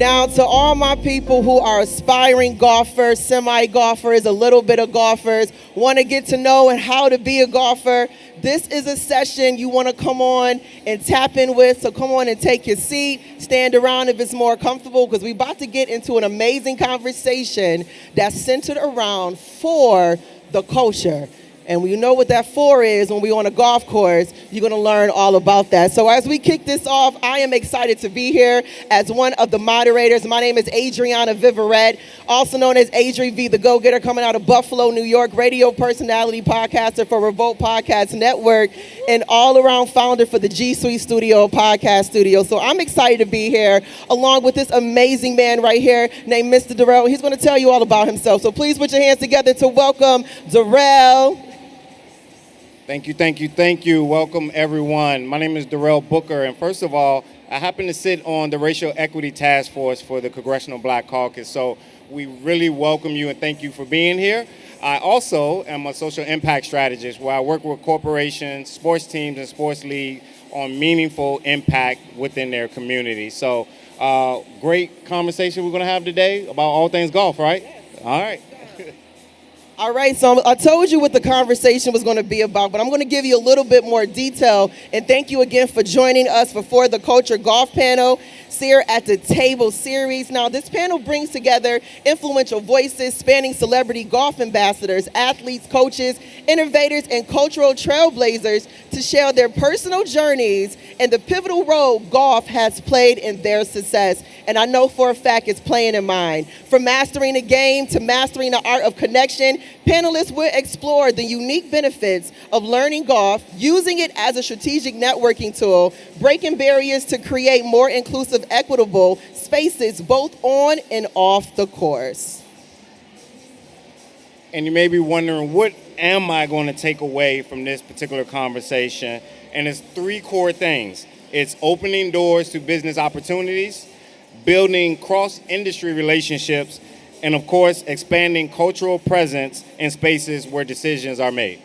Now, to all my people who are aspiring golfers, semi-golfers, a little bit of golfers, want to get to know and how to be a golfer, this is a session you want to come on and tap in with. So come on and take your seat, stand around if it's more comfortable, because we're about to get into an amazing conversation that's centered around for the culture. And you know what that for is when we're on a golf course, you're going to learn all about that. So as we kick this off, I am excited to be here as one of the moderators. My name is Adriana Viverette, also known as Adri V, the Go-Getter, coming out of Buffalo, New York, radio personality, podcaster for Revolt Podcast Network, and all-around founder for the G Suite Studio podcast studio. So I'm excited to be here along with this amazing man right here named Mr. Darrell. He's going to tell you all about himself. So please put your hands together to welcome Darrell. Thank you. Welcome, everyone. My name is Darrell Booker, and first of all, I happen to sit on the Racial Equity Task Force for the Congressional Black Caucus, so we really welcome you and thank you for being here. I also am a social impact strategist where I work with corporations, sports teams, and sports leagues on meaningful impact within their community. So, great conversation we're going to have today about all things golf, right? All right. All right, so I told you what the conversation was going to be about, but I'm going to give you a little bit more detail. And thank you again for joining us for the Culture Golf Panel here at the Table series. Now, this panel brings together influential voices spanning celebrity golf ambassadors, athletes, coaches, innovators, and cultural trailblazers to share their personal journeys and the pivotal role golf has played in their success. And I know for a fact it's playing in mine. From mastering the game to mastering the art of connection, panelists will explore the unique benefits of learning golf, using it as a strategic networking tool, breaking barriers to create more inclusive, equitable spaces both on and off the course. And you may be wondering, what am I going to take away from this particular conversation? And it's three core things. It's opening doors to business opportunities, building cross-industry relationships, and of course, expanding cultural presence in spaces where decisions are made.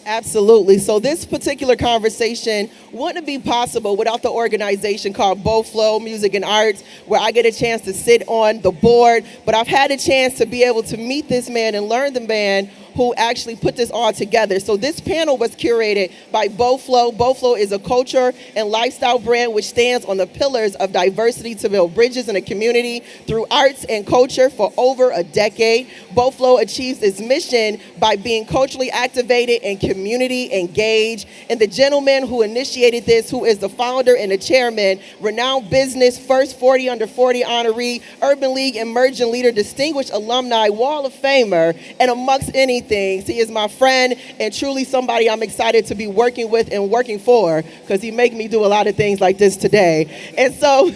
Absolutely. So this particular conversation wouldn't be possible without the organization called Beau Music and Arts, where I get a chance to sit on the board. But I've had a chance to be able to meet this man and learn the man who actually put this all together. So this panel was curated by Beau. Beau is a culture and lifestyle brand which stands on the pillars of diversity to build bridges in a community through arts and culture for over a decade. Beau achieves its mission by being culturally activated and community engaged. And the gentleman who initiated this, who is the founder and the chairman, renowned business, first 40 under 40 honoree, Urban League emerging leader, distinguished alumni, Wall of Famer, and amongst anything, he is my friend and truly somebody I'm excited to be working with and working for, because he make me do a lot of things like this today. And so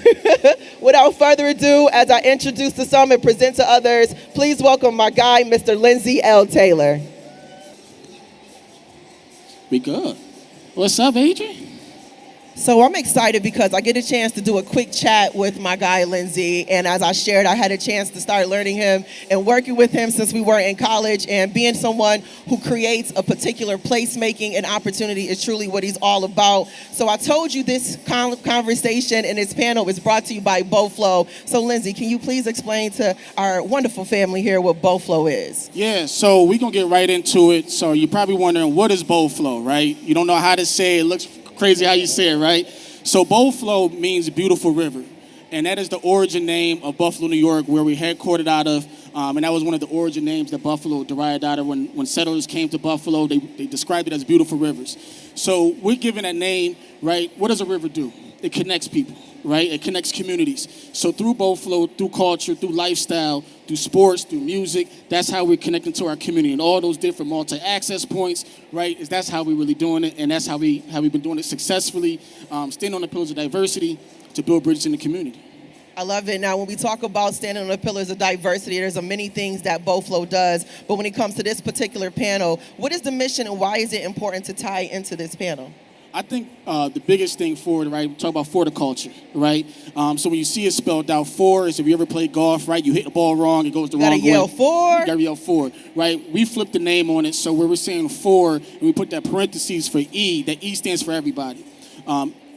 without further ado, as I introduce to some and present to others, please welcome my guy, Mr. Lindsey L. Taylor. We good. What's up, Adrian? So I'm excited because I get a chance to do a quick chat with my guy, Lindsey. And as I shared, I had a chance to start learning him and working with him since we were in college. And being someone who creates a particular placemaking and opportunity is truly what he's all about. So I told you this conversation and this panel is brought to you by Beau. So Lindsey, can you please explain to our wonderful family here what Beau is? Yeah, so we're going to get right into it. So you're probably wondering, what is Beau, right? You don't know how to say it. It looks crazy how you say it, right? So Beau means beautiful river. And that is the origin name of Buffalo, New York, where we headquartered out of. And that was one of the origin names that Buffalo derived out of. When settlers came to Buffalo, they described it as beautiful rivers. So we're given that name, right? What does a river do? It connects people, right? It connects communities. So through Beau, through culture, through lifestyle, through sports, through music, that's how we're connecting to our community. And all those different multi-access points, right, that's how we're really doing it. And that's how we've been doing it successfully, staying on the pillars of diversity to build bridges in the community. I love it. Now, when we talk about standing on the pillars of diversity, there's many things that Beau does. But when it comes to this particular panel, what is the mission and why is it important to tie into this panel? I think the biggest thing for it, right, we talk about horticulture, right? So when you see it spelled out, for is if you ever play golf, right, you hit the ball wrong, it goes the wrong way. You gotta yell for, right? We flipped the name on it, so where we're saying for, and we put that parentheses for E, that E stands for everybody.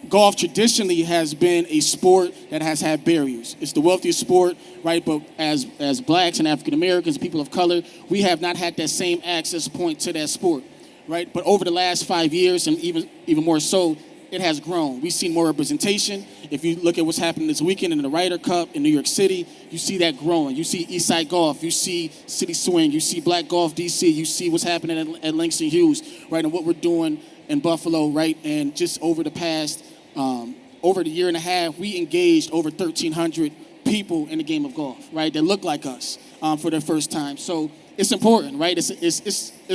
golf traditionally has been a sport that has had barriers. It's the wealthiest sport, right? But as blacks and African Americans, people of color, we have not had that same access point to that sport, right? But over the last 5 years, and even more so, it has grown. We've seen more representation. If you look at what's happening this weekend in the Ryder Cup in New York City, you see that growing. You see Eastside Golf, you see CitySwing, you see Black Golf DC, you see what's happening at Langston Hughes, right? And what we're doing in Buffalo, right? And just over the past, over the year and a half, we engaged over 1,300 people in the game of golf, right? That look like us for their first time. So it's important, right? It's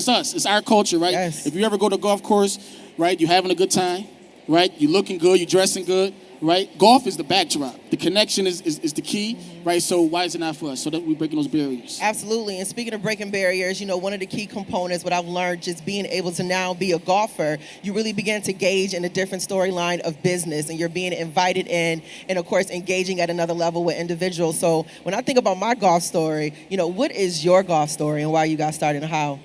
us. It's our culture, right? Yes. If you ever go to a golf course, right, you're having a good time, right? You're looking good, you're dressing good, right? Golf is the backdrop. The connection is the key, right? So why is it not for us? So that we're breaking those barriers. Absolutely. And speaking of breaking barriers, one of the key components, what I've learned just being able to now be a golfer, you really begin to gauge in a different storyline of business, and you're being invited in and, of course, engaging at another level with individuals. So when I think about my golf story, what is your golf story and why you got started and how?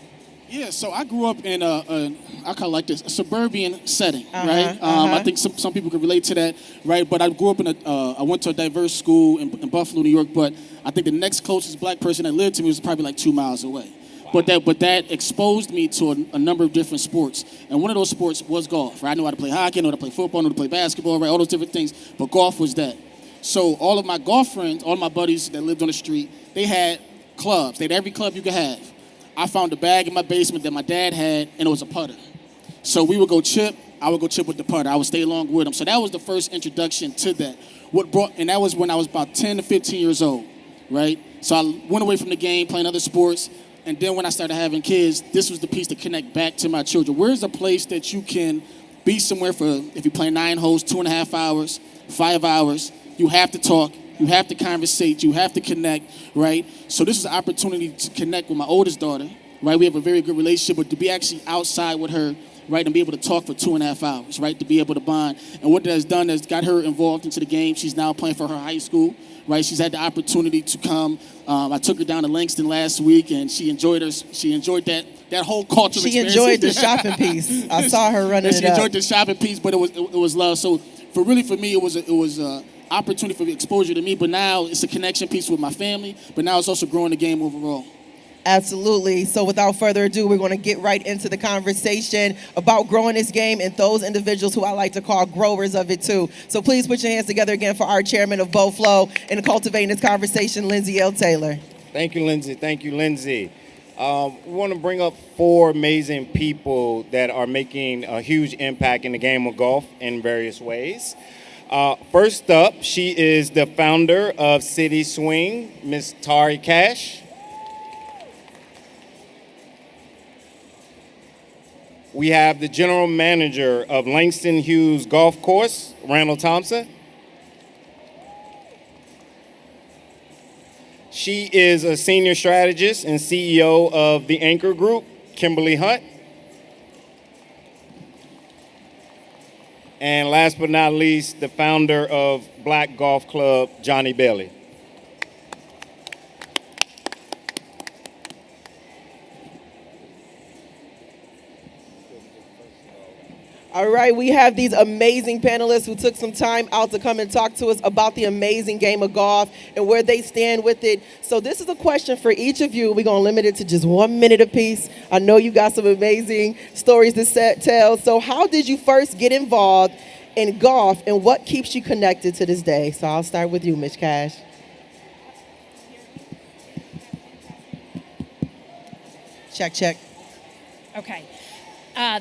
Yeah, so I grew up in I kind of like this, a suburban setting, right? I think some people can relate to that, right? But I grew up I went to a diverse school in Buffalo, New York, but I think the next closest black person that lived to me was probably like 2 miles away. But that exposed me to a number of different sports. And one of those sports was golf, right? I knew how to play hockey, I knew how to play football, I knew how to play basketball, right? All those different things, but golf was that. So all of my golf friends, all of my buddies that lived on the street, they had clubs. They had every club you could have. I found a bag in my basement that my dad had, and it was a putter. So we would go chip. I would go chip with the putter. I would stay along with him. So that was the first introduction to that. And that was when I was about 10 to 15 years old, right? So I went away from the game, playing other sports. And then when I started having kids, this was the piece to connect back to my children. Where's a place that you can be somewhere for, if you play 9 holes, 2.5 hours, 5 hours, you have to talk. You have to conversate. You have to connect, right? So this is an opportunity to connect with my oldest daughter, right? We have a very good relationship, but to be actually outside with her, right, and be able to talk for 2.5 hours, right, to be able to bond. And what that has done is got her involved into the game. She's now playing for her high school, right? She's had the opportunity to come. I took her down to Langston last week, and she enjoyed that whole cultural experience. She enjoyed the shopping piece. I saw her running it up. She enjoyed the shopping piece, but it was love. So for me, it was opportunity for exposure to me, but now it's a connection piece with my family, but now it's also growing the game overall. Absolutely. So without further ado, we're going to get right into the conversation about growing this game and those individuals who I like to call growers of it too. So please put your hands together again for our chairman of Beau and cultivating this conversation, Lindsey L. Taylor. Thank you, Lindsey. Thank you, Lindsey. We want to bring up 4 amazing people that are making a huge impact in the game of golf in various ways. First up, she is the founder of CitySwing, Miss Tari Cash. We have the general manager of Langston Hughes Golf Course, Randall Thompson. She is a senior strategist and CEO of the Anchor Group, Kimberly Hunt. And last but not least, the founder of Black Golf Club, Johnny Bailey. All right, we have these amazing panelists who took some time out to come and talk to us about the amazing game of golf and where they stand with it. So this is a question for each of you. We're going to limit it to just 1 minute apiece. I know you got some amazing stories to tell. So how did you first get involved in golf, and what keeps you connected to this day? So I'll start with you, Ms. Cash. Check, check. Okay.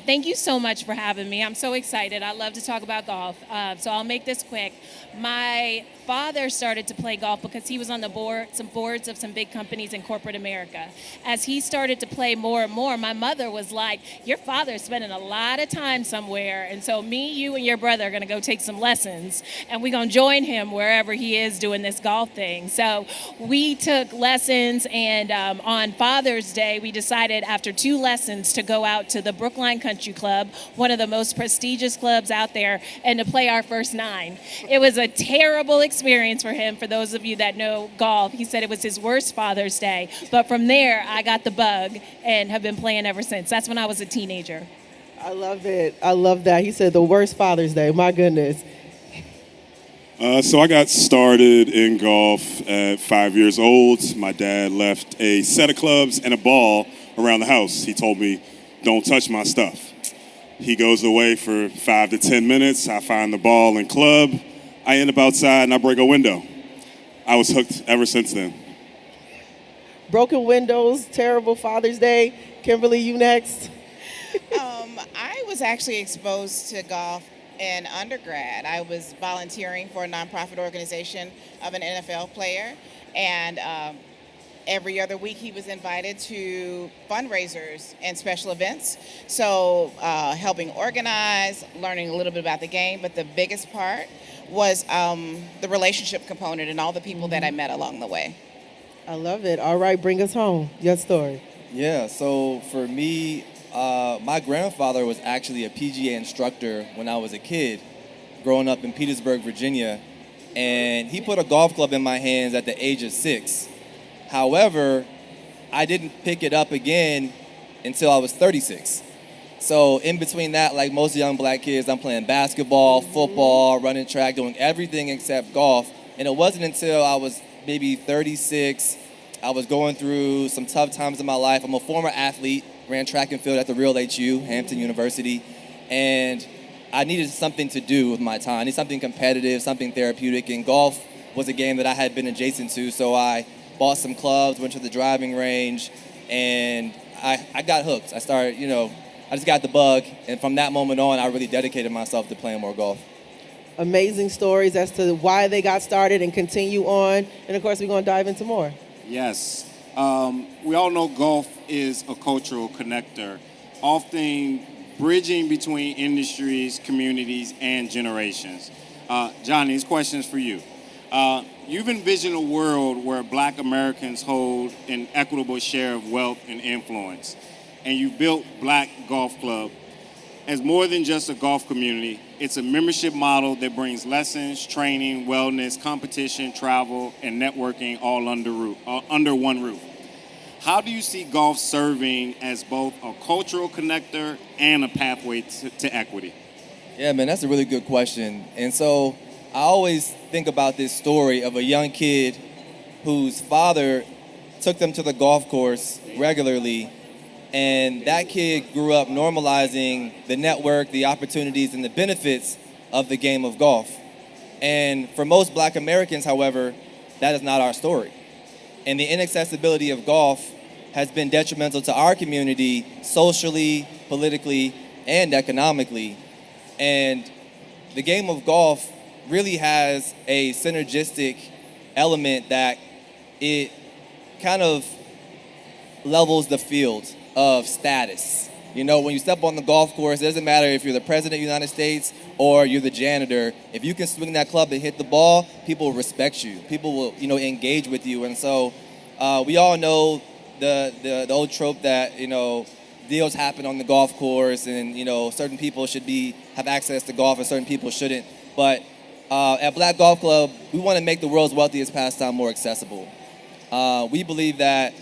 Thank you so much for having me. I'm so excited. I love to talk about golf. So I'll make this quick. My father started to play golf because he was on the boards of some big companies in corporate America. As he started to play more and more, my mother was like, your father's spending a lot of time somewhere, and so me, you, and your brother are going to go take some lessons, and we're going to join him wherever he is doing this golf thing. So we took lessons, and on Father's Day, we decided after 2 lessons to go out to the Brookline Country Club, one of the most prestigious clubs out there, and to play our first 9. It was a terrible experience for him. For those of you that know golf, he said it was his worst Father's Day. But from there, I got the bug and have been playing ever since. That's when I was a teenager. I love it. I love that. He said the worst Father's Day. My goodness. So I got started in golf at 5 years old. My dad left a set of clubs and a ball around the house. He told me, don't touch my stuff. He goes away for 5 to 10 minutes. I find the ball and club. I end up outside and I break a window. I was hooked ever since then. Broken windows, terrible Father's Day. Kimberly, you next. I was actually exposed to golf in undergrad. I was volunteering for a nonprofit organization of an NFL player, and every other week he was invited to fundraisers and special events. So helping organize, learning a little bit about the game, but the biggest part was the relationship component and all the people that I met along the way. I love it. All right, bring us home. Your story. Yeah, so for me, my grandfather was actually a PGA instructor when I was a kid, growing up in Petersburg, Virginia, and he put a golf club in my hands at the age of 6. However, I didn't pick it up again until I was 36. So in between that, like most young black kids, I'm playing basketball, football, running track, doing everything except golf. And it wasn't until I was maybe 36, I was going through some tough times in my life. I'm a former athlete, ran track and field at the real HU, Hampton University, and I needed something to do with my time. I needed something competitive, something therapeutic, and golf was a game that I had been adjacent to, so I bought some clubs, went to the driving range, and I got hooked. I started, I just got the bug, and from that moment on, I really dedicated myself to playing more golf. Amazing stories as to why they got started and continue on, and of course we're going to dive into more. Yes. We all know golf is a cultural connector, often bridging between industries, communities, and generations. Johnny, this question is for you. You've envisioned a world where Black Americans hold an equitable share of wealth and influence, and you've built Black Golf Club as more than just a golf community. It's a membership model that brings lessons, training, wellness, competition, travel, and networking all under one roof. How do you see golf serving as both a cultural connector and a pathway to equity? Yeah, man, that's a really good question. And so I always think about this story of a young kid whose father took them to the golf course regularly, and that kid grew up normalizing the network, the opportunities, and the benefits of the game of golf. And for most Black Americans, however, that is not our story. And the inaccessibility of golf has been detrimental to our community socially, politically, and economically. And the game of golf really has a synergistic element that it kind of levels the field of status. When you step on the golf course, it doesn't matter if you're the president of the United States or you're the janitor. If you can swing that club and hit the ball, people will respect you. People will, engage with you. And so we all know the old trope that, deals happen on the golf course and, certain people should have access to golf and certain people shouldn't. But at Black Golf Club, we want to make the world's wealthiest pastime more accessible. We believe that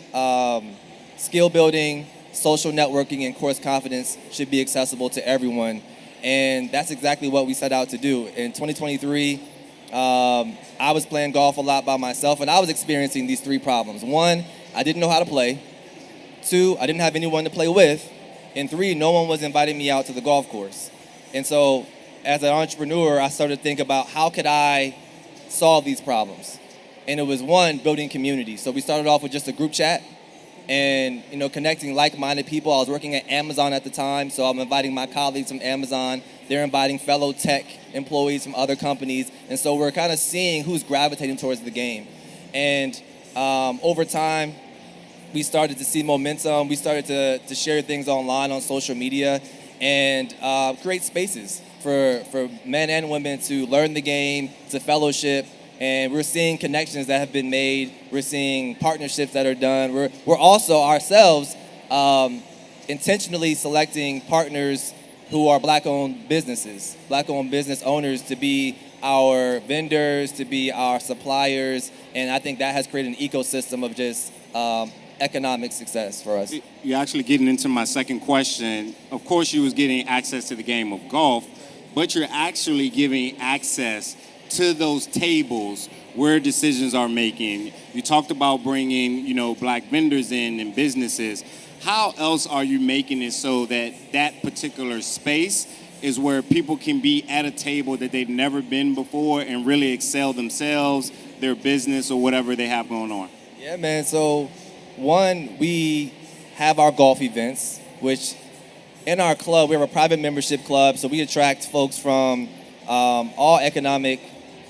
skill building, social networking, and course confidence should be accessible to everyone. And that's exactly what we set out to do. In 2023, I was playing golf a lot by myself, and I was experiencing these 3 problems. 1, I didn't know how to play. 2, I didn't have anyone to play with. And 3, no one was inviting me out to the golf course. And so as an entrepreneur, I started to think about how could I solve these problems. And it was 1, building community. So we started off with just a group chat and connecting like-minded people. I was working at Amazon at the time, so I'm inviting my colleagues from Amazon. They're inviting fellow tech employees from other companies. And so we're kind of seeing who's gravitating towards the game. And over time, we started to see momentum. We started to share things online on social media and create spaces for men and women to learn the game, to fellowship. And we're seeing connections that have been made. We're seeing partnerships that are done. We're also ourselves intentionally selecting partners who are Black-owned businesses, Black-owned business owners to be our vendors, to be our suppliers. And I think that has created an ecosystem of just economic success for us. You're actually getting into my second question. Of course, you was getting access to the game of golf, but you're actually giving access to those tables where decisions are making. You talked about bringing, black vendors in and businesses. How else are you making it so that that particular space is where people can be at a table that they've never been before and really excel themselves, their business, or whatever they have going on? Yeah, man. So, one, we have our golf events, which in our club, we have a private membership club, so we attract folks from all economic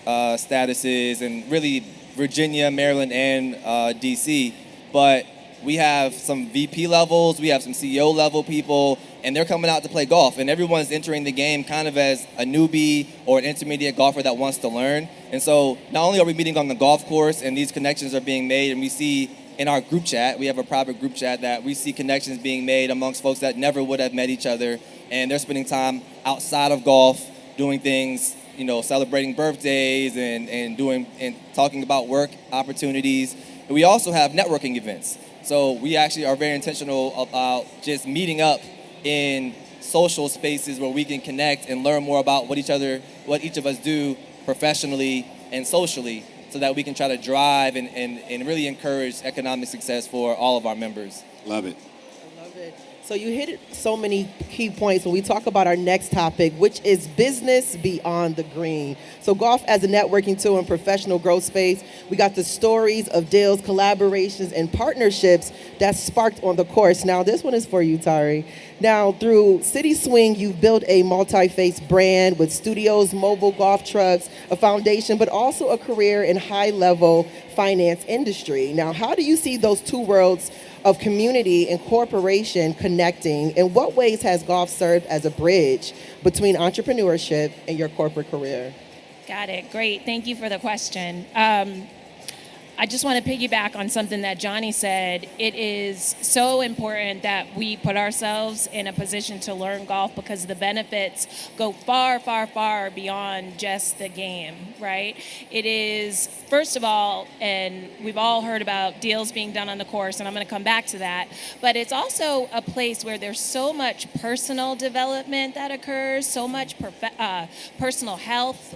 statuses and really Virginia, Maryland, and DC. But we have some VP levels, we have some CEO level people, and they're coming out to play golf. And everyone's entering the game kind of as a newbie or an intermediate golfer that wants to learn. And so not only are we meeting on the golf course and these connections are being made, and we see in our group chat, we have a private group chat that we see connections being made amongst folks that never would have met each other. And they're spending time outside of golf doing things, celebrating birthdays and talking about work opportunities. And we also have networking events. So we actually are very intentional about just meeting up in social spaces where we can connect and learn more about what each of us do professionally and socially, so that we can try to drive and really encourage economic success for all of our members. Love it. I love it. So you hit so many key points when we talk about our next topic, which is business beyond the green. So golf as a networking tool and professional growth space. We got the stories of deals, collaborations, and partnerships that sparked on the course. Now, this one is for you, Tari. Now, through CitySwing, you've built a multi-faced brand with studios, mobile golf trucks, a foundation, but also a career in high-level finance industry. Now, how do you see those two worlds of community and corporation connecting? In what ways has golf served as a bridge between entrepreneurship and your corporate career? Got it. Great. Thank you for the question. I just want to piggyback on something that Johnny said. It is so important that we put ourselves in a position to learn golf, because the benefits go far, far, far beyond just the game, right? It is, first of all, and we've all heard about deals being done on the course, and I'm going to come back to that, but it's also a place where there's so much personal development that occurs, so much personal health,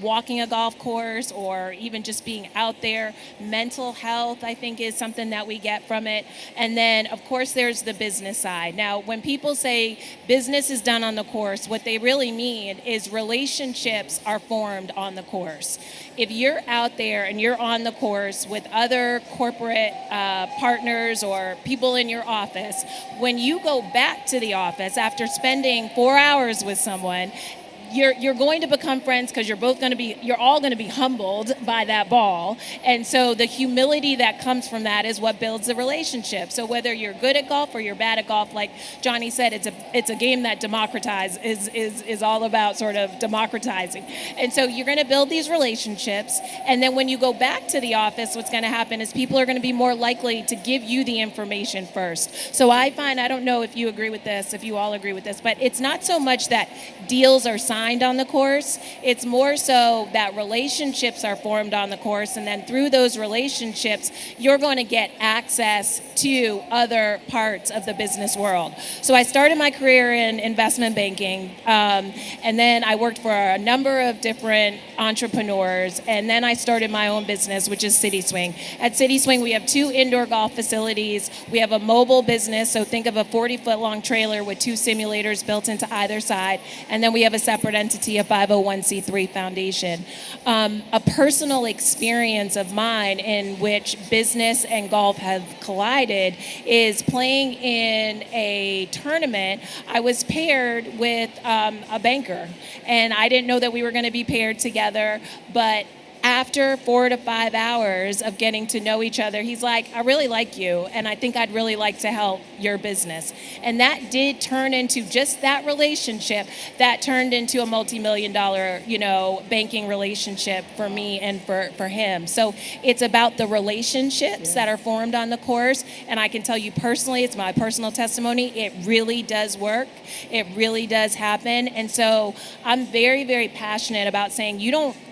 walking a golf course, or even just being out there. Mental health, I think, is something that we get from it. And then, of course, there's the business side. Now, when people say business is done on the course, what they really mean is relationships are formed on the course. If you're out there and you're on the course with other corporate partners or people in your office, when you go back to the office after spending 4 hours with someone, you're going to become friends, because you're all going to be humbled by that ball. And so the humility that comes from that is what builds the relationship. So whether you're good at golf or you're bad at golf, like Johnny said, it's a game that is all about sort of democratizing. And so you're going to build these relationships, and then when you go back to the office, what's going to happen is people are going to be more likely to give you the information first. So I find, I don't know if you agree with this, if you all agree with this, but it's not so much that deals are signed on the course. It's more so that relationships are formed on the course, and then through those relationships, you're going to get access to other parts of the business world. So I started my career in investment banking, and then I worked for a number of different entrepreneurs, and then I started my own business, which is CitySwing. At CitySwing, we have 2 indoor golf facilities. We have a mobile business, so think of a 40-foot-long trailer with 2 simulators built into either side, and then we have a separate entity, a 501c3 foundation. A personal experience of mine in which business and golf have collided is playing in a tournament. I was paired with a banker, and I didn't know that we were going to be paired together, but after 4 to 5 hours of getting to know each other, he's like, I really like you, and I think I'd really like to help your business. And that did turn into just that relationship that turned into a multi-million-dollar, banking relationship for me and for him. So it's about the relationships that are formed on the course, and I can tell you personally, it's my personal testimony, it really does work. It really does happen. And so I'm very, very passionate about saying,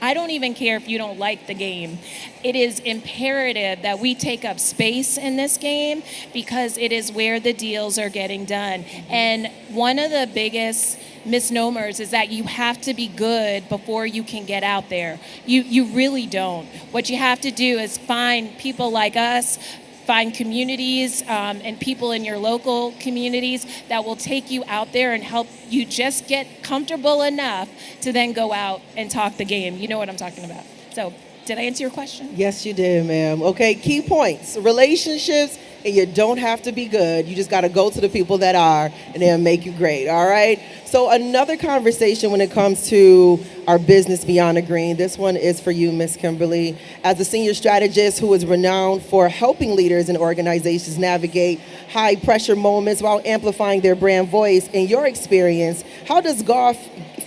I don't even care if you don't like the game. It is imperative that we take up space in this game because it is where the deals are getting done. And one of the biggest misnomers is that you have to be good before you can get out there. You really don't. What you have to do is find people like us, find communities and people in your local communities that will take you out there and help you just get comfortable enough to then go out and talk the game. You know what I'm talking about. So, did I answer your question? Yes, you did, ma'am. Okay, key points. Relationships, and you don't have to be good. You just got to go to the people that are, and they'll make you great, all right? So another conversation when it comes to our business beyond the green, this one is for you, Miss Kimberly. As a senior strategist who is renowned for helping leaders and organizations navigate high pressure moments while amplifying their brand voice, in your experience, how does golf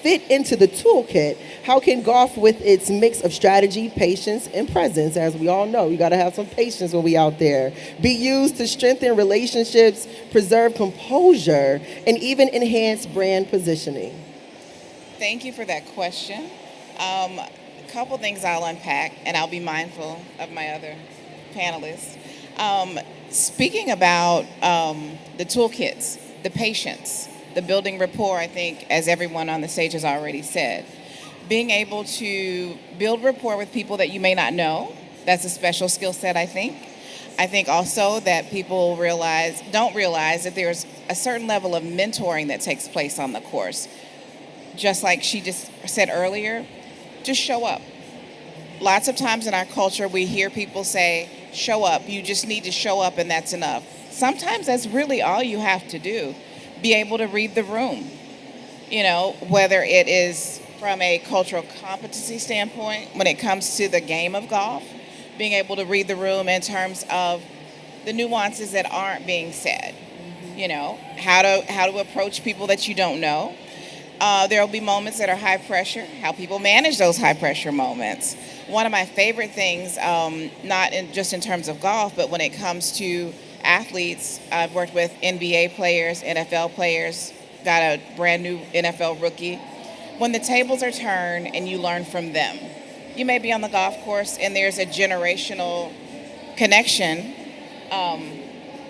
fit into the toolkit? How can golf, with its mix of strategy, patience, and presence, as we all know, you got to have some patience when we out there, be used to strengthen relationships, preserve composure, and even enhance brand positioning? Thank you for that question. A couple things I'll unpack, and I'll be mindful of my other panelists. Speaking about the toolkits, the patience, the building rapport, I think, as everyone on the stage has already said, being able to build rapport with people that you may not know, that's a special skill set, I think. I think also that people don't realize that there's a certain level of mentoring that takes place on the course. Just like she just said earlier, just show up. Lots of times in our culture, we hear people say, show up, you just need to show up and that's enough. Sometimes that's really all you have to do. Be able to read the room, whether it is from a cultural competency standpoint, when it comes to the game of golf, being able to read the room in terms of the nuances that aren't being said, how to approach people that you don't know. There will be moments that are high pressure, how people manage those high pressure moments. One of my favorite things, not just in terms of golf, but when it comes to athletes, I've worked with NBA players, NFL players, got a brand new NFL rookie. When the tables are turned and you learn from them, you may be on the golf course and there's a generational connection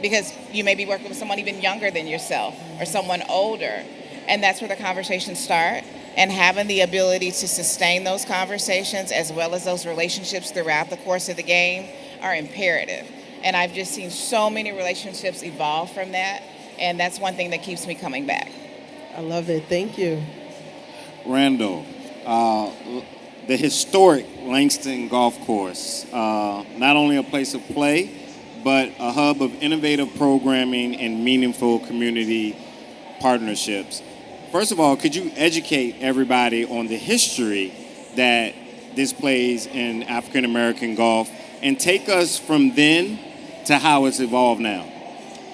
because you may be working with someone even younger than yourself or someone older. And that's where the conversations start. And having the ability to sustain those conversations as well as those relationships throughout the course of the game are imperative. And I've just seen so many relationships evolve from that. And that's one thing that keeps me coming back. I love it. Thank you. Randall, the historic Langston Golf Course, not only a place of play, but a hub of innovative programming and meaningful community partnerships. First of all, could you educate everybody on the history that this plays in African American golf and take us from then to how it's evolved now?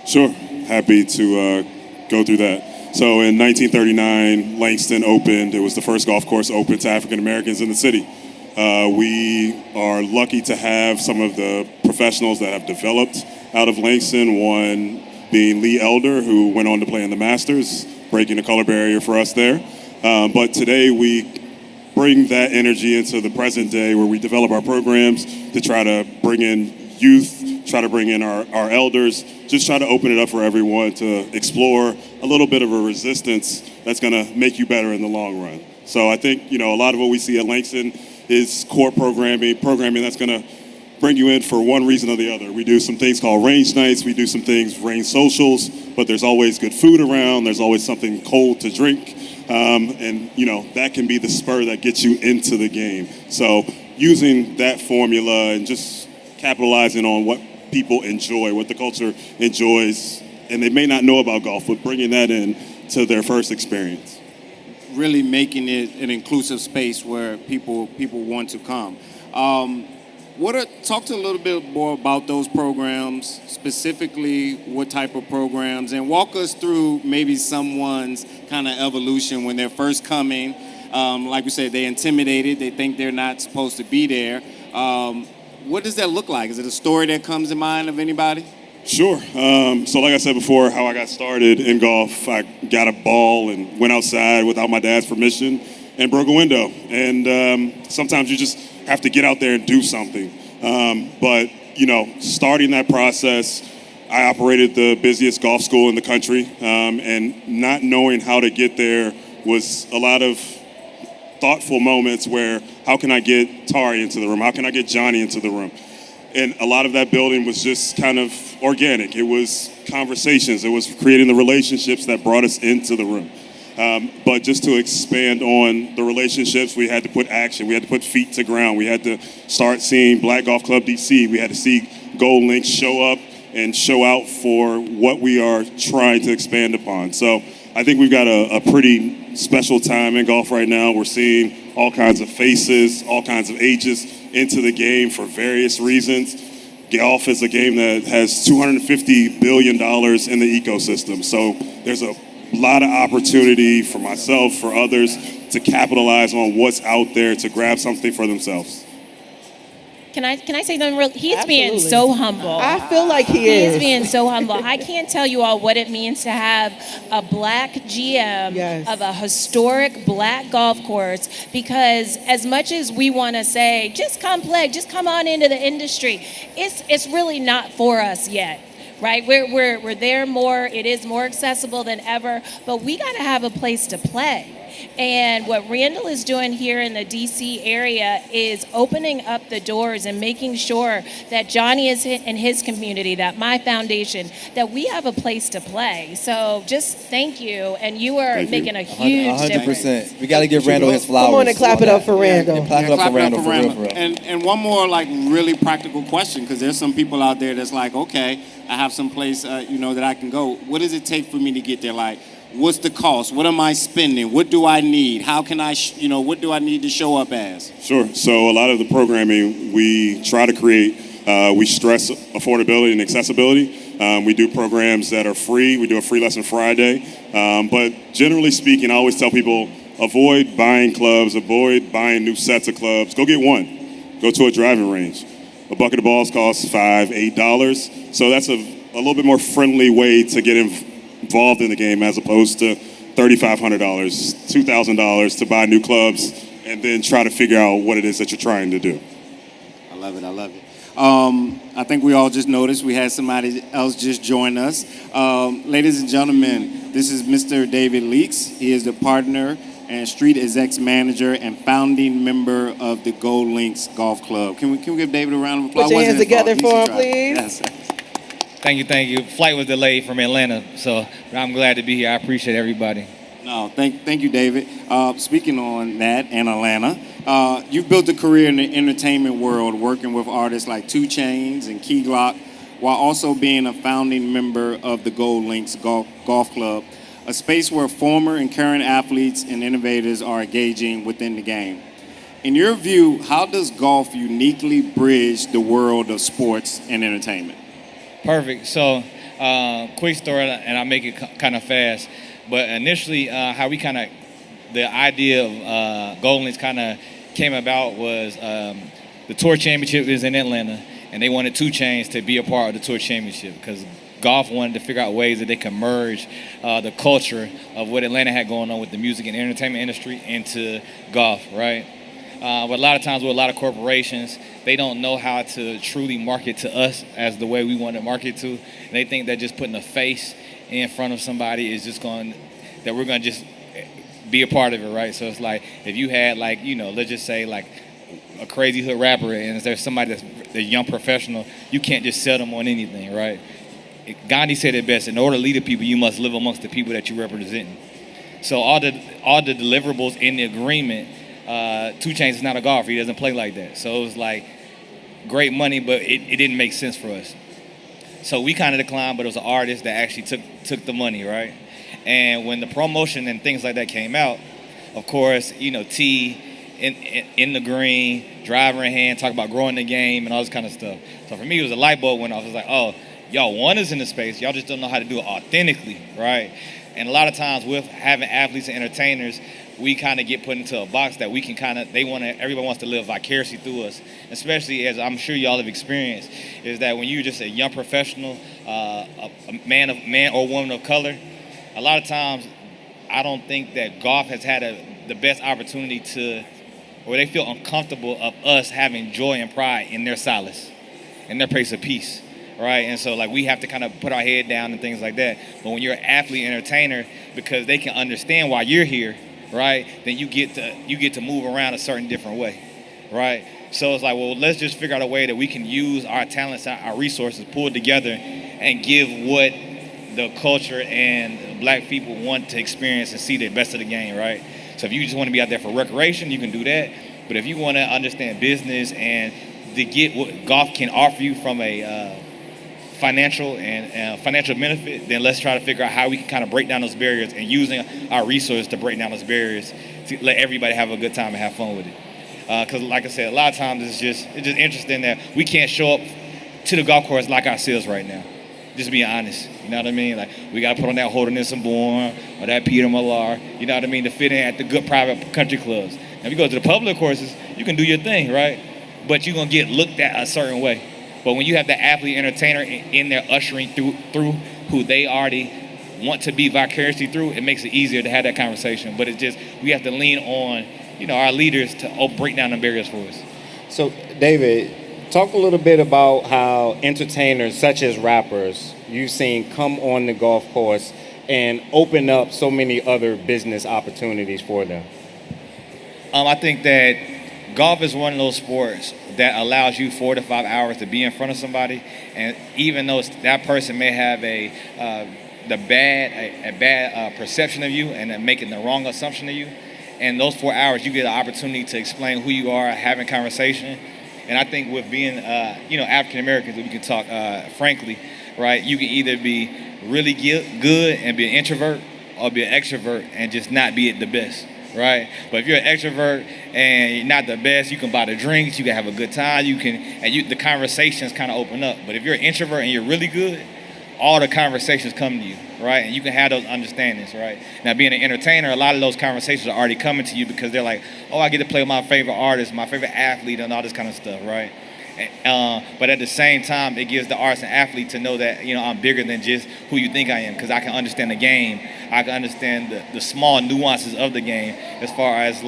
Sure, happy to go through that. So in 1939, Langston opened. It was the first golf course open to African Americans in the city. We are lucky to have some of the professionals that have developed out of Langston, one being Lee Elder, who went on to play in the Masters, breaking the color barrier for us there. But today we bring that energy into the present day where we develop our programs to try to bring in youth, try to bring in our elders, just try to open it up for everyone to explore a little bit of a resistance that's going to make you better in the long run. So I think, a lot of what we see at Langston is core programming that's going to bring you in for one reason or the other. We do some things called range nights. We do some things, range socials, but there's always good food around. There's always something cold to drink. And that can be the spur that gets you into the game. So using that formula and just capitalizing on what people enjoy, what the culture enjoys, and they may not know about golf, but bringing that in to their first experience. Really making it an inclusive space where people want to come. Talk to a little bit more about those programs, specifically what type of programs, and walk us through maybe someone's kind of evolution when they're first coming. Like we said, they're intimidated, they think they're not supposed to be there. What does that look like? Is it a story that comes to mind of anybody? Sure. So like I said before, how I got started in golf, I got a ball and went outside without my dad's permission and broke a window. And sometimes you just have to get out there and do something. But, starting that process, I operated the busiest golf school in the country, and not knowing how to get there was a lot of thoughtful moments where, how can I get Tari into the room? How can I get Johnny into the room? And a lot of that building was just kind of organic. It was conversations. It was creating the relationships that brought us into the room. But just to expand on the relationships, we had to put action. We had to put feet to ground. We had to start seeing Black Golf Club DC. We had to see Gold Links show up and show out for what we are trying to expand upon. So I think we've got a pretty special time in golf right now. We're seeing all kinds of faces, all kinds of ages into the game for various reasons. Golf is a game that has $250 billion in the ecosystem. So there's a lot of opportunity for myself, for others, to capitalize on what's out there, to grab something for themselves. Can I say something real? He's Absolutely. being so humble. I feel like he is. He's being so humble. I can't tell you all what it means to have a Black GM Yes. of a historic Black golf course, because as much as we want to say, just come play, just come on into the industry, it's really not for us yet. Right, we're there more. It is more accessible than ever, but we got to have a place to play. And what Randall is doing here in the DC area is opening up the doors and making sure that Johnny is in his community, that my foundation, that we have a place to play. So just thank you, and you are making a huge difference. 100%. We got to give Randall his flowers. Come on and clap it up for Randall. Yeah, clap it up for Randall, for real. And one more really practical question, because there's some people out there that's like, okay, I have some place that I can go. What does it take for me to get there? Like, what's the cost? What am I spending? What do I need? How can I, what do I need to show up as? Sure. So a lot of the programming we try to create, we stress affordability and accessibility. We do programs that are free. We do a free lesson Friday. But generally speaking, I always tell people, avoid buying clubs, avoid buying new sets of clubs. Go get one. Go to a driving range. A bucket of balls costs $5, $8. So that's a little bit more friendly way to get involved in the game, as opposed to $3,500, $2,000 to buy new clubs and then try to figure out what it is that you're trying to do. I love it. I think we all just noticed we had somebody else just join us. Ladies and gentlemen, this is Mr. David Leeks. He is the partner and street execs manager and founding member of the Gold Links Golf Club. Can we give David a round of applause? Put your hands together for him, please. Yes. Thank you. Flight was delayed from Atlanta, so I'm glad to be here. I appreciate everybody. No, thank you, David. Speaking on that and Atlanta, you've built a career in the entertainment world, working with artists like 2 Chainz and Key Glock, while also being a founding member of the Gold Links Golf Club, a space where former and current athletes and innovators are engaging within the game. In your view, how does golf uniquely bridge the world of sports and entertainment? Perfect. So, quick story, and I'll make it kind of fast. But initially, how we the idea of Gold Links kind of came about was the Tour Championship is in Atlanta, and they wanted 2 Chainz to be a part of the Tour Championship because golf wanted to figure out ways that they could merge the culture of what Atlanta had going on with the music and entertainment industry into golf, right? But a lot of times with a lot of corporations, they don't know how to truly market to us as the way we want to market to. And they think that just putting a face in front of somebody is just that we're going to just be a part of it, right? So it's like, if you had let's just say a crazy hood rapper and if there's somebody that's a young professional, you can't just sell them on anything, right? Gandhi said it best, in order to lead the people, you must live amongst the people that you're representing. So all the deliverables in the agreement, 2 Chainz is not a golfer. He doesn't play like that. So it was like great money, but it didn't make sense for us. So we kind of declined, but it was an artist that actually took the money, right? And when the promotion and things like that came out, of course, T in the green, driver in hand, talk about growing the game and all this kind of stuff. So for me, it was a light bulb went off. It was like, oh, y'all want us in the space. Y'all just don't know how to do it authentically, right? And a lot of times with having athletes and entertainers, we kind of get put into a box that we can everybody wants to live vicariously through us. Especially, as I'm sure y'all have experienced, is that when you're just a young professional, a man or woman of color, a lot of times I don't think that golf has had the best opportunity to, or they feel uncomfortable of us having joy and pride in their solace, in their place of peace, right? And so like we have to kind of put our head down and things like that. But when you're an athlete entertainer, because they can understand why you're here, right? Then you get to move around a certain different way, right? So it's like, well, let's just figure out a way that we can use our talents, our resources, pull it together, and give what the culture and black people want to experience and see the best of the game, right? So if you just want to be out there for recreation, you can do that. But if you want to understand business and to get what golf can offer you from a financial benefit, then let's try to figure out how we can kind of break down those barriers and using our resources to break down those barriers to let everybody have a good time and have fun with it. Because like I said, a lot of times it's just interesting that we can't show up to the golf course like ourselves right now. Just being honest, you know what I mean? Like, we got to put on that Holderness and Bourne or that Peter Millar, you know what I mean, to fit in at the good private country clubs. Now, if you go to the public courses, you can do your thing, right? But you're going to get looked at a certain way. But when you have the athlete entertainer in there ushering through who they already want to be vicariously through, it makes it easier to have that conversation. But it's just, we have to lean on, our leaders to break down the barriers for us. So, David, talk a little bit about how entertainers such as rappers you've seen come on the golf course and open up so many other business opportunities for them. I think that golf is one of those sports that allows you 4 to 5 hours to be in front of somebody, and even though that person may have a bad perception of you and making the wrong assumption of you, and those 4 hours you get an opportunity to explain who you are, having conversation. And I think with being, African Americans, we can talk frankly, right? You can either be really good and be an introvert, or be an extrovert and just not be at the best, right? But if you're an extrovert and you're not the best, you can buy the drinks, you can have a good time, the conversations kind of open up. But if you're an introvert and you're really good, all the conversations come to you, right? And you can have those understandings, right? Now, being an entertainer, a lot of those conversations are already coming to you because they're like, oh, I get to play with my favorite artist, my favorite athlete, and all this kind of stuff, right? But at the same time, it gives the artist and athlete to know that, I'm bigger than just who you think I am, because I can understand the game. I can understand the small nuances of the game as far as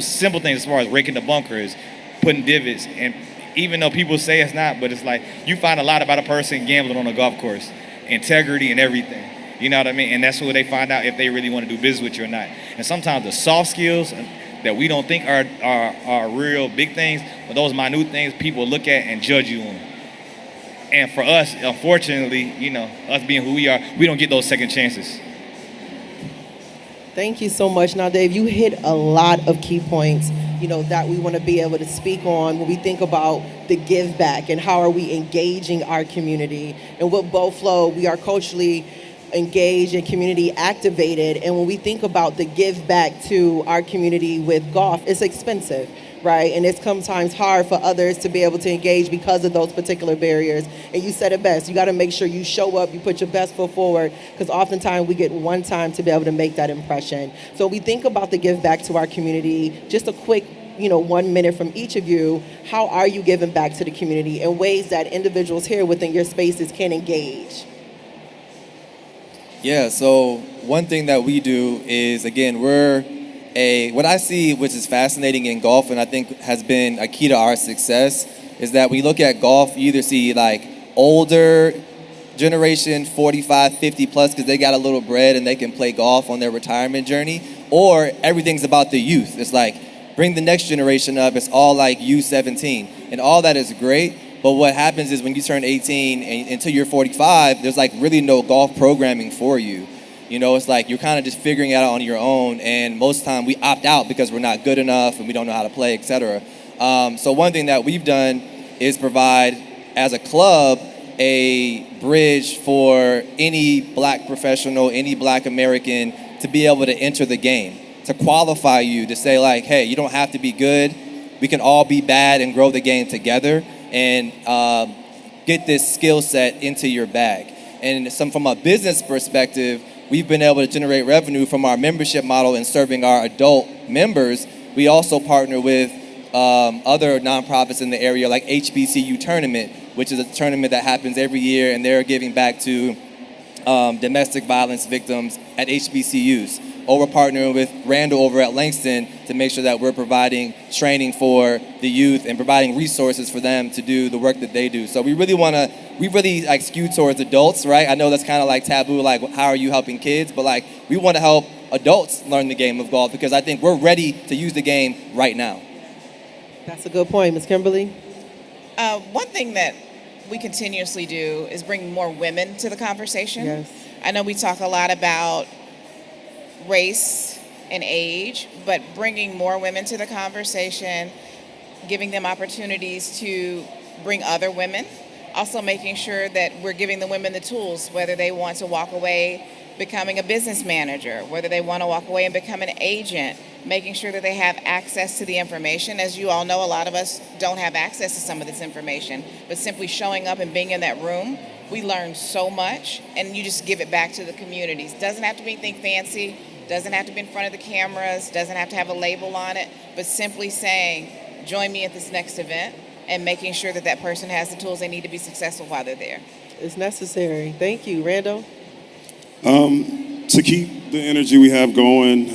simple things as far as raking the bunkers, putting divots, and even though people say it's not, but it's like you find a lot about a person gambling on a golf course, integrity and everything. You know what I mean? And that's where they find out if they really want to do business with you or not. And sometimes the soft skills that we don't think are real big things, but those minute things people look at and judge you on. And for us, unfortunately, us being who we are, we don't get those second chances. Thank you so much. Now, Dave, you hit a lot of key points, that we want to be able to speak on when we think about the give back and how are we engaging our community. And with Beau Flow, we are culturally engaged and community activated. And when we think about the give back to our community with golf, it's expensive, right? And it's sometimes hard for others to be able to engage because of those particular barriers. And you said it best. You got to make sure you show up, you put your best foot forward, because oftentimes we get one time to be able to make that impression. So we think about the give back to our community. Just a quick 1 minute from each of you. How are you giving back to the community in ways that individuals here within your spaces can engage? Yeah, so one thing that we do is, again, what I see, which is fascinating in golf and I think has been a key to our success, is that we look at golf, you either see like older generation, 45, 50 plus, because they got a little bread and they can play golf on their retirement journey, or everything's about the youth. It's like, bring the next generation up, it's all like U17. And all that is great, but what happens is when you turn 18 and until you're 45, there's like really no golf programming for you. It's like you're kind of just figuring it out on your own, and most of the time we opt out because we're not good enough and we don't know how to play, etc. So one thing that we've done is provide, as a club, a bridge for any black professional, any black American to be able to enter the game, to qualify you, to say like, hey, you don't have to be good. We can all be bad and grow the game together and get this skill set into your bag. And from a business perspective, we've been able to generate revenue from our membership model and serving our adult members. We also partner with other nonprofits in the area like HBCU Tournament, which is a tournament that happens every year, and they're giving back to domestic violence victims at HBCUs. or we're partnering with Randall over at Langston to make sure that we're providing training for the youth and providing resources for them to do the work that they do. So we really like skew towards adults, right? I know that's kind of like taboo, like how are you helping kids? But like we want to help adults learn the game of golf because I think we're ready to use the game right now. That's a good point, Ms. Kimberly. One thing that we continuously do is bring more women to the conversation. Yes. I know we talk a lot about race and age, but bringing more women to the conversation, giving them opportunities to bring other women, also making sure that we're giving the women the tools, whether they want to walk away becoming a business manager, whether they want to walk away and become an agent, making sure that they have access to the information. As you all know, a lot of us don't have access to some of this information, but simply showing up and being in that room, we learn so much, and you just give it back to the communities. Doesn't have to be anything fancy, doesn't have to be in front of the cameras, doesn't have to have a label on it, but simply saying, join me at this next event, and making sure that that person has the tools they need to be successful while they're there. It's necessary. Thank you, Randall. To keep the energy we have going,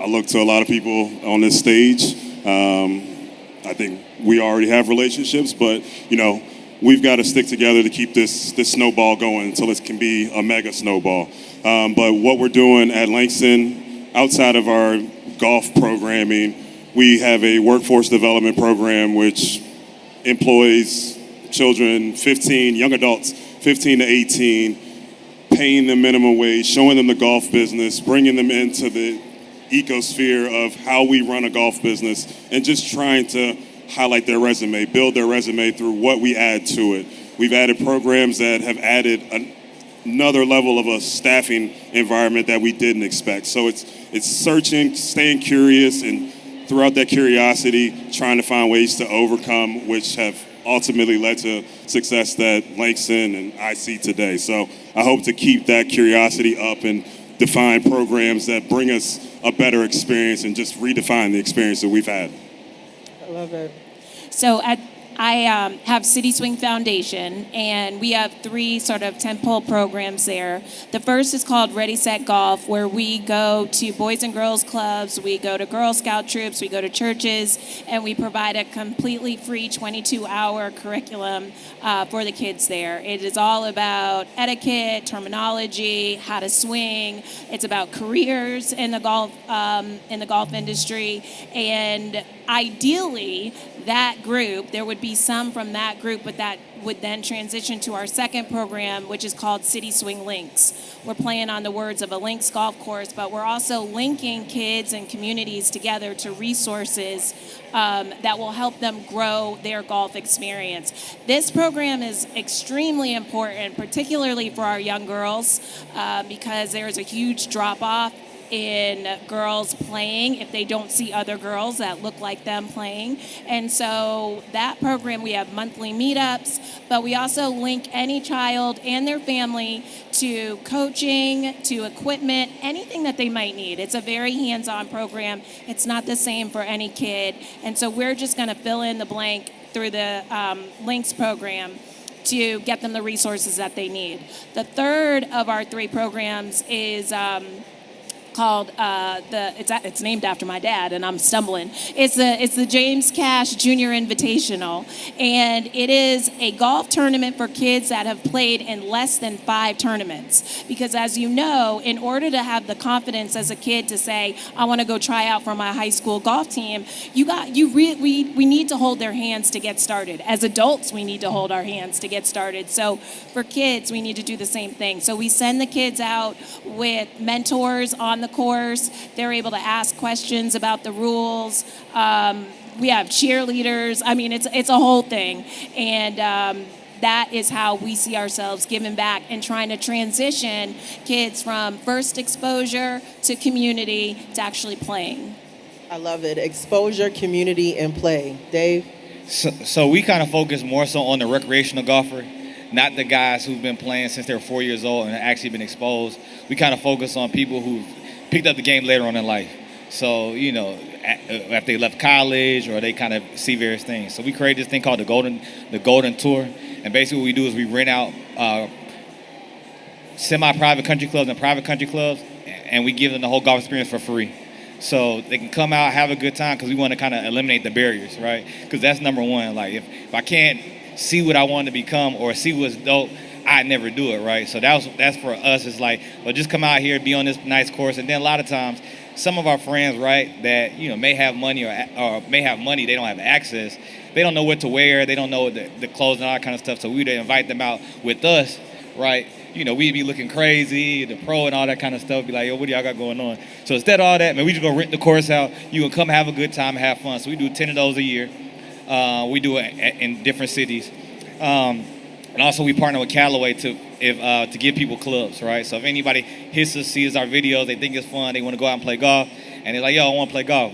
I look to a lot of people on this stage. I think we already have relationships, but we've got to stick together to keep this snowball going until it can be a mega snowball. But what we're doing at Langston, outside of our golf programming, we have a workforce development program which employs children, young adults, 15 to 18, paying them minimum wage, showing them the golf business, bringing them into the ecosphere of how we run a golf business, and just trying to highlight their resume, build their resume through what we add to it. We've added programs that have added another level of a staffing environment that we didn't expect. So it's searching, staying curious, and throughout that curiosity, trying to find ways to overcome, which have ultimately led to success that Langston and I see today. So I hope to keep that curiosity up and define programs that bring us a better experience and just redefine the experience that we've had. I love it. So I have CitySwing Foundation, and we have 3 sort of tentpole programs there. The first is called Ready, Set, Golf, where we go to Boys and Girls Clubs, we go to Girl Scout troops, we go to churches, and we provide a completely free 22-hour curriculum for the kids there. It is all about etiquette, terminology, how to swing. It's about careers in the golf industry, and ideally, that group, there would be some from that group, but that would then transition to our second program, which is called CitySwing Links. We're playing on the words of a links golf course, but we're also linking kids and communities together to resources that will help them grow their golf experience. This program is extremely important, particularly for our young girls, because there's a huge drop-off in girls playing if they don't see other girls that look like them playing. And so that program, we have monthly meetups, but we also link any child and their family to coaching, to equipment, anything that they might need. It's a very hands-on program. It's not the same for any kid. And so we're just going to fill in the blank through the Links program to get them the resources that they need. The third of our 3 programs is called it's named after my dad, and I'm stumbling. It's the James Cash Jr. Invitational, and it is a golf tournament for kids that have played in less than 5 tournaments. Because as you know, in order to have the confidence as a kid to say, I want to go try out for my high school golf team, we need to hold their hands to get started. As adults, we need to hold our hands to get started. So for kids, we need to do the same thing. So we send the kids out with mentors on the course. They're able to ask questions about the rules. We have cheerleaders. I mean, it's a whole thing. And that is how we see ourselves giving back and trying to transition kids from first exposure to community to actually playing. I love it. Exposure, community, and play. Dave? So we kind of focus more so on the recreational golfer, not the guys who've been playing since they were 4 years old and actually been exposed. We kind of focus on people who've picked up the game later on in life. So, after they left college or they kind of see various things. So we created this thing called the Golden Tour. And basically what we do is we rent out semi-private country clubs and private country clubs and we give them the whole golf experience for free. So they can come out, have a good time, because we want to kind of eliminate the barriers, right? Because that's number one. Like, if I can't see what I want to become or see what's dope, I'd never do it, right? So that's for us. It's like, well, just come out here, be on this nice course. And then a lot of times, some of our friends, right, that, you know, may have money or may have money, they don't have access. They don't know what to wear. They don't know the clothes and all that kind of stuff. So we'd invite them out with us, right? You know, we'd be looking crazy, the pro and all that kind of stuff. Be like, yo, what do y'all got going on? So instead of all that, man, we just go rent the course out. You can come have a good time, have fun. So we do 10 of those a year. We do it in different cities. And also we partner with Callaway to give people clubs, right? So if anybody hits us, sees our videos, they think it's fun, they want to go out and play golf, and they're like, yo, I want to play golf.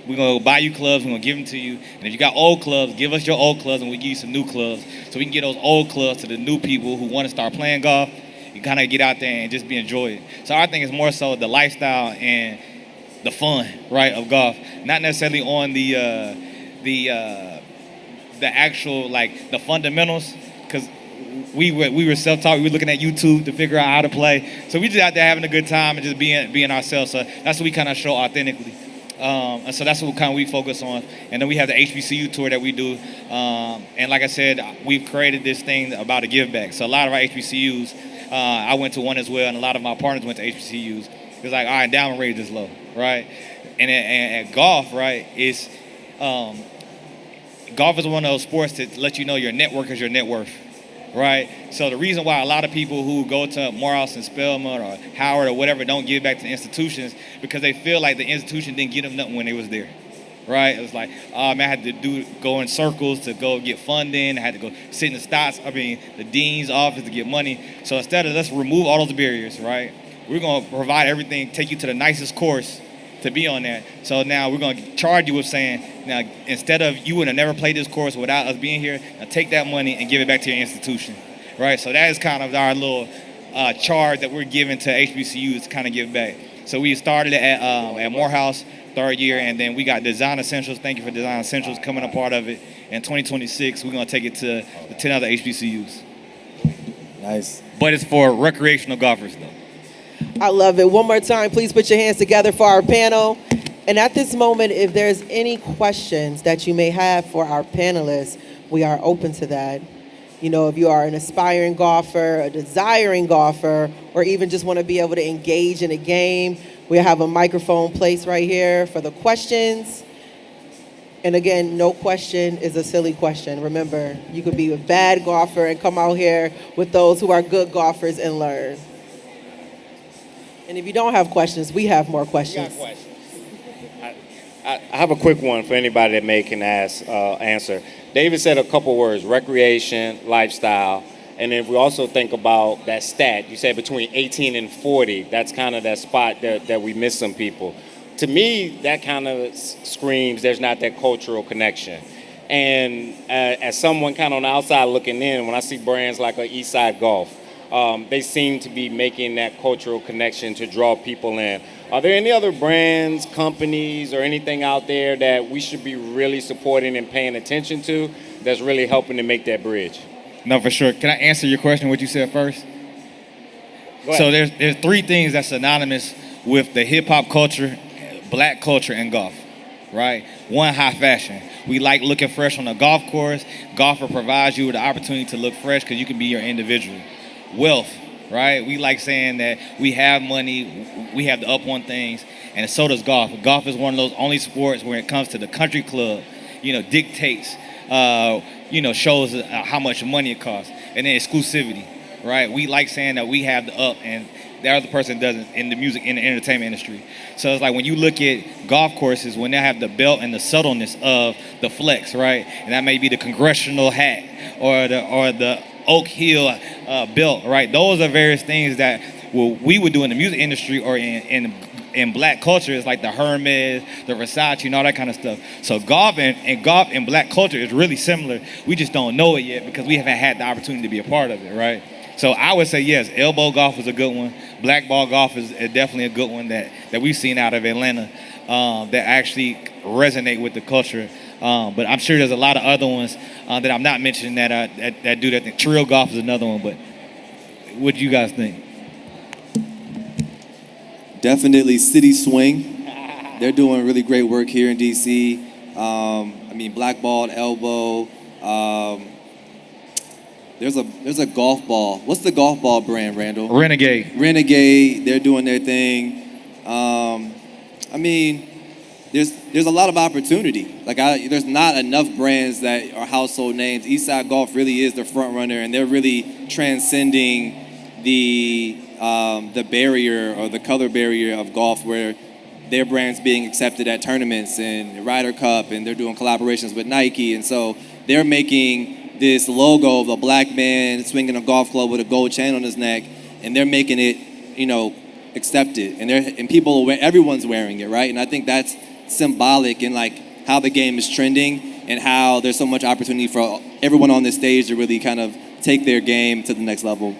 We're going to buy you clubs, we're going to give them to you. And if you got old clubs, give us your old clubs and we'll give you some new clubs. So we can get those old clubs to the new people who want to start playing golf and kind of get out there and just enjoy it. So our thing is more so the lifestyle and the fun, right, of golf. Not necessarily on the actual, like, the fundamentals, because we were self-taught. We were looking at YouTube to figure out how to play. So we just out there having a good time and just being ourselves. So that's what we kind of show authentically. And so that's what kind of we focus on. And then we have the HBCU tour that we do. And like I said, we've created this thing about a give back. So a lot of our HBCUs, I went to one as well, and a lot of my partners went to HBCUs. It's like, all right, endowment rate is low, right? And at golf, right, it's golf is one of those sports that let you know your network is your net worth, right? So the reason why a lot of people who go to Morehouse and Spelman or Howard or whatever don't give back to institutions, because they feel like the institution didn't give them nothing when they was there, right? It was like, man, I had to go in circles to go get funding. I had to go sit in the dean's office to get money. So instead of, let's remove all those barriers, right? We're going to provide everything, take you to the nicest course to be on that. So now we're going to charge you with saying, now, instead of you would have never played this course without us being here, now take that money and give it back to your institution, right? So that is kind of our little charge that we're giving to HBCUs to kind of give back. So we started at Morehouse, third year, and then we got Design Essentials. Thank you for Design Essentials coming a part of it. In 2026, we're going to take it to the 10 other HBCUs. Nice. But it's for recreational golfers, though. I love it. One more time, please put your hands together for our panel. And at this moment, if there's any questions that you may have for our panelists, we are open to that. You know, if you are an aspiring golfer, a desiring golfer, or even just want to be able to engage in a game, we have a microphone placed right here for the questions. And again, no question is a silly question. Remember, you could be a bad golfer and come out here with those who are good golfers and learn. And if you don't have questions, we have more questions. I have a quick one for anybody that may can answer. David said a couple words: recreation, lifestyle, and if we also think about that stat, you said between 18 and 40, that's kind of that spot that we miss some people. To me, that kind of screams there's not that cultural connection. And as someone kind of on the outside looking in, when I see brands like Eastside Golf, they seem to be making that cultural connection to draw people in. Are there any other brands, companies, or anything out there that we should be really supporting and paying attention to that's really helping to make that bridge? No, for sure. Can I answer your question, what you said first? Go ahead. So there's three things that's synonymous with the hip-hop culture, black culture, and golf, right? One, high fashion. We like looking fresh on the golf course. Golfer provides you with the opportunity to look fresh because you can be your individual. Wealth, right? We like saying that we have money, we have the up on things, and so does golf. Golf is one of those only sports where it comes to the country club, dictates, shows how much money it costs. And then exclusivity, right? We like saying that we have the up and the other person doesn't in the music, in the entertainment industry. So it's like when you look at golf courses, when they have the belt and the subtleness of the flex, right? And that may be the congressional hat or the Oak Hill belt, right? Those are various things that we would do in the music industry or in black culture. It's like the Hermes, the Versace, and all that kind of stuff. So golf and black culture is really similar. We just don't know it yet because we haven't had the opportunity to be a part of it, right? So I would say yes, elbow golf is a good one. Black ball golf is definitely a good one that we've seen out of Atlanta that actually resonate with the culture. But I'm sure there's a lot of other ones that I'm not mentioning that do that thing. Trail golf is another one, but what do you guys think? Definitely CitySwing. They're doing really great work here in DC. Blackballed Elbow. There's a golf ball. What's the golf ball brand, Randall? Renegade. They're doing their thing. There's a lot of opportunity. There's not enough brands that are household names. Eastside Golf really is the front runner, and they're really transcending the barrier or the color barrier of golf, where their brand's being accepted at tournaments and Ryder Cup, and they're doing collaborations with Nike, and so they're making this logo of a black man swinging a golf club with a gold chain on his neck, and they're making it, accepted, and everyone's wearing it, right? And I think that's symbolic in how the game is trending and how there's so much opportunity for everyone on this stage to really kind of take their game to the next level.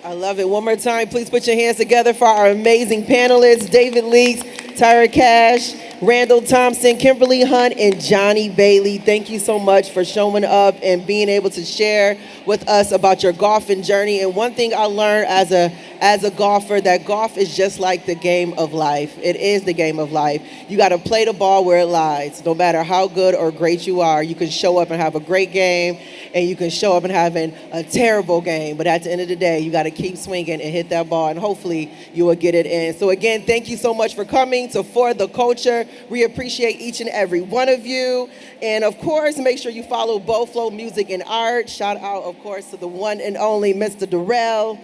I love it. One more time, please put your hands together for our amazing panelists, David Leeks, Tari Cash, Randall Thompson, Kimberly Hunt, and Johnny Bailey. Thank you so much for showing up and being able to share with us about your golfing journey. And one thing I learned as a golfer, that golf is just like the game of life. It is the game of life. You got to play the ball where it lies. No matter how good or great you are, you can show up and have a great game, and you can show up and having a terrible game. But at the end of the day, you got to keep swinging and hit that ball, and hopefully you will get it in. So again, thank you so much for coming to For the Culture. We appreciate each and every one of you. And of course, make sure you follow Beau Flow Music and Art. Shout out, of course, to the one and only Mr. Darrell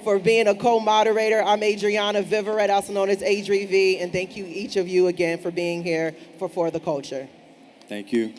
for being a co-moderator. I'm Adriana Viverette, also known as Adri V, and thank you, each of you, again, for being here for the Culture. Thank you.